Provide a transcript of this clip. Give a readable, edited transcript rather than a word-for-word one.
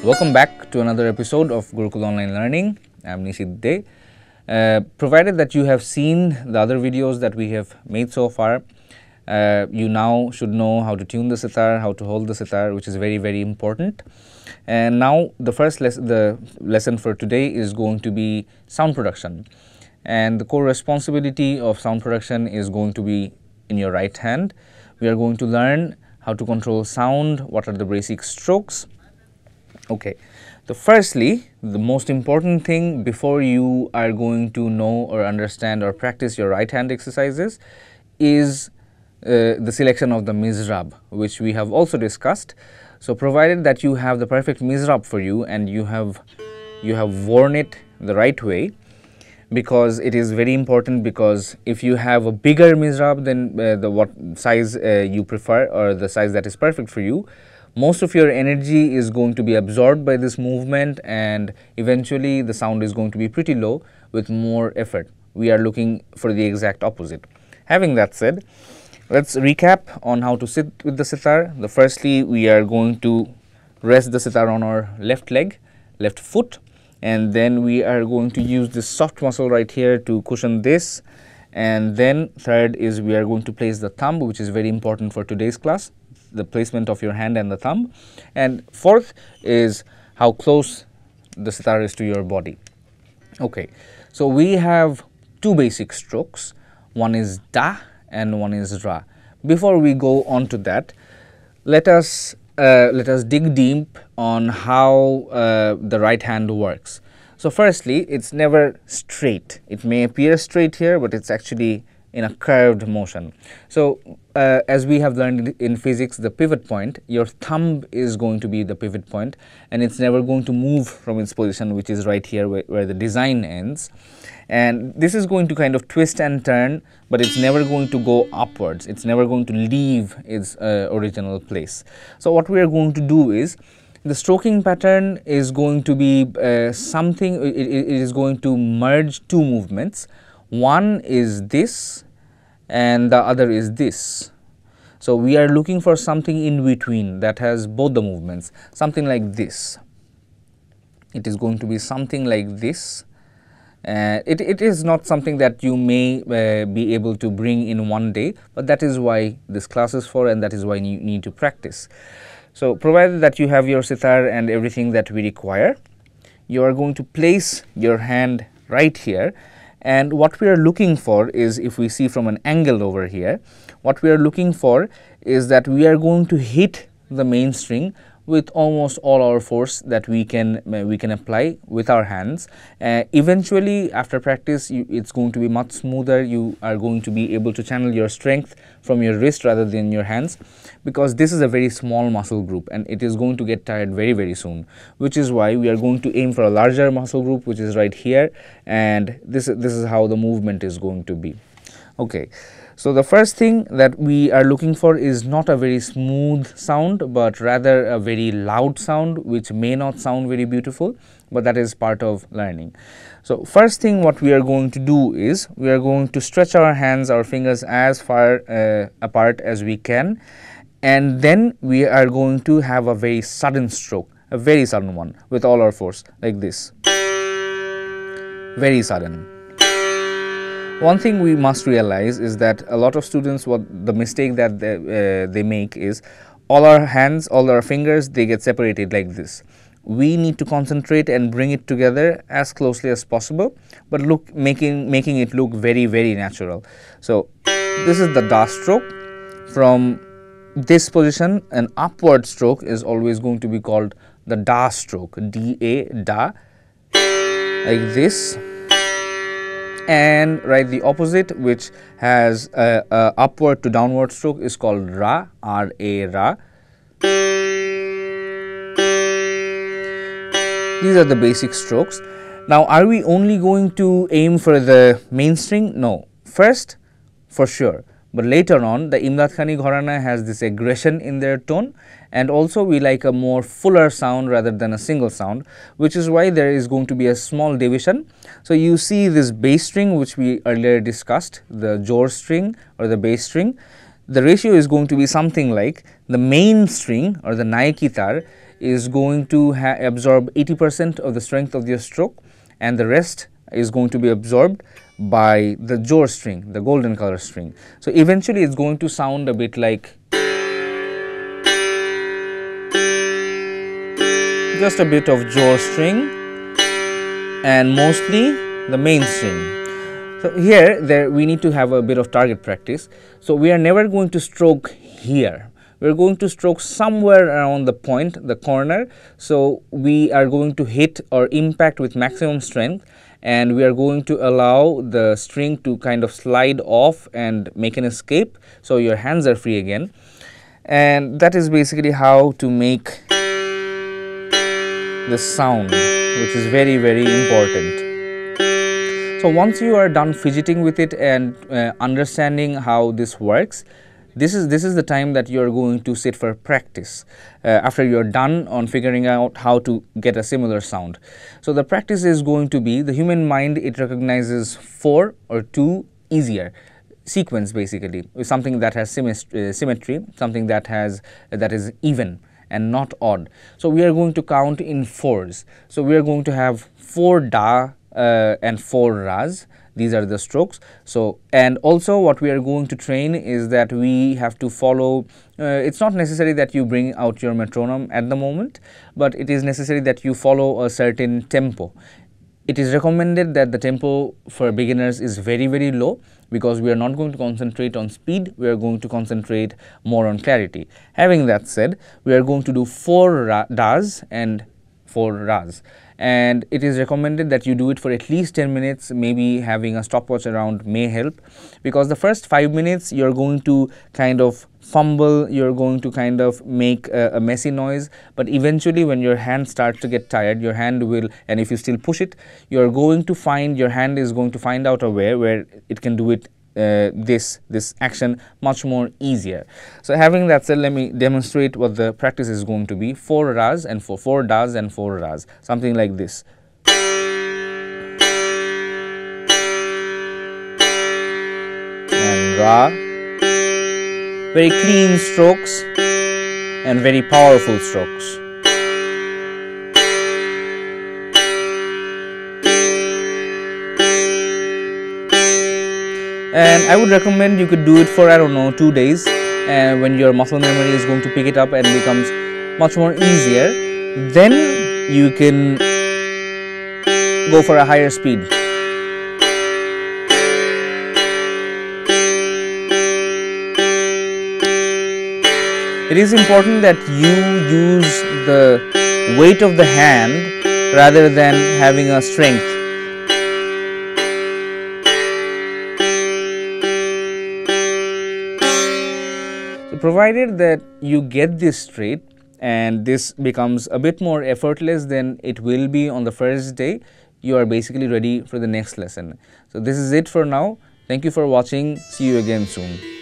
Welcome back to another episode of Gurukul Online Learning. I'm Nishit Dey. Provided that you have seen the other videos that we have made so far, you now should know how to tune the sitar, how to hold the sitar, which is very important. And now the lesson for today is going to be sound production. And the core responsibility of sound production is going to be in your right hand. We are going to learn how to control sound, what are the basic strokes. Okay, so firstly, the most important thing before you are going to know or understand or practice your right hand exercises is the selection of the Mezrab, which we have also discussed. So provided that you have the perfect Mezrab for you and you have worn it the right way, because it is very important, because if you have a bigger Mezrab than what size you prefer or the size that is perfect for you, most of your energy is going to be absorbed by this movement and eventually the sound is going to be pretty low with more effort. We are looking for the exact opposite. Having that said, let's recap on how to sit with the sitar. Firstly, we are going to rest the sitar on our left leg, left foot, and then we are going to use this soft muscle right here to cushion this. And then third is we are going to place the thumb, which is very important for today's class, the placement of your hand and the thumb. And fourth is how close the sitar is to your body. Okay, so we have two basic strokes. One is da and one is ra. Before we go on to that, let us dig deep on how the right hand works. So firstly, it's never straight. It may appear straight here, but it's actually in a curved motion. So as we have learned in physics, the pivot point, your thumb is going to be the pivot point, and it's never going to move from its position, which is right here where the design ends. And this is going to kind of twist and turn, but it's never going to go upwards. It's never going to leave its original place. So what we are going to do is, the stroking pattern is going to be something, it is going to merge two movements. One is this and the other is this. So we are looking for something in between that has both the movements, something like this. It is going to be something like this. It is not something that you may be able to bring in one day, but that is why this class is for, and that is why you need to practice. So provided that you have your sitar and everything that we require, you are going to place your hand right here. And what we are looking for is, if we see from an angle over here, what we are looking for is that we are going to hit the main string with almost all our force that we can apply with our hands. Eventually, after practice, it's going to be much smoother. You are going to be able to channel your strength from your wrist rather than your hands, because this is a very small muscle group and it is going to get tired very soon, which is why we are going to aim for a larger muscle group, which is right here, and this is how the movement is going to be. Okay, so the first thing that we are looking for is not a very smooth sound, but rather a very loud sound, which may not sound very beautiful, but that is part of learning. So first thing what we are going to do is, we are going to stretch our hands, our fingers as far apart as we can, and then we are going to have a very sudden stroke, a very sudden one, with all our force, like this. Very sudden. One thing we must realize is that a lot of students, the mistake that they make is, all our hands, all our fingers, they get separated like this. We need to concentrate and bring it together as closely as possible, but making it look very natural. So this is the da stroke. From this position, an upward stroke is always going to be called the da stroke, D-A, da, like this. And right, the opposite, which has a upward to downward stroke, is called ra, R-A, ra. These are the basic strokes. Now, are we only going to aim for the main string? No. First, for sure. But later on, the Imdad Khani Gharana has this aggression in their tone, and also we like a more fuller sound rather than a single sound, which is why there is going to be a small division. So you see this bass string, which we earlier discussed, the jor string or the bass string. the ratio is going to be something like the main string or the Sitar is going to absorb 80% of the strength of your stroke, and the rest is going to be absorbed by the jor string, the golden color string. So eventually it's going to sound a bit like just a bit of jor string and mostly the main string. So here we need to have a bit of target practice. So we are never going to stroke here. We are going to stroke somewhere around the point, the corner. So we are going to hit or impact with maximum strength, and we are going to allow the string to kind of slide off and make an escape, so your hands are free again. And that is basically how to make this sound, which is very, very important. So once you are done fidgeting with it and understanding how this works, this is the time that you are going to sit for practice after you are done on figuring out how to get a similar sound. So the practice is going to be, the human mind, it recognizes 4 or 2 easier sequence, basically something that has symmetry, something that is even and not odd. So we are going to count in 4s. So we are going to have 4 da and 4 ras. These are the strokes. So, and also what we are going to train is that we have to follow, it's not necessary that you bring out your metronome at the moment, but it is necessary that you follow a certain tempo. It is recommended that the tempo for beginners is very, very low, because we are not going to concentrate on speed, we are going to concentrate more on clarity. Having that said, we are going to do 4 das and 4 ras, and it is recommended that you do it for at least 10 minutes. Maybe having a stopwatch around may help, because the first 5 minutes you are going to kind of fumble, you are going to kind of make a messy noise, but eventually when your hand starts to get tired, your hand will, and if you still push it, you are going to find, your hand is going to find out a way where it can do it, this action much more easier. So having that said, let me demonstrate what the practice is going to be. 4 ras and 4 das and 4 ras, something like this. And ra, very clean strokes and very powerful strokes. And I would recommend you could do it for, I don't know, 2 days, and when your muscle memory is going to pick it up and becomes much more easier, then you can go for a higher speed. It is important that you use the weight of the hand rather than having a strength. Provided that you get this straight and this becomes a bit more effortless than it will be on the first day, you are basically ready for the next lesson. So this is it for now. Thank you for watching. See you again soon.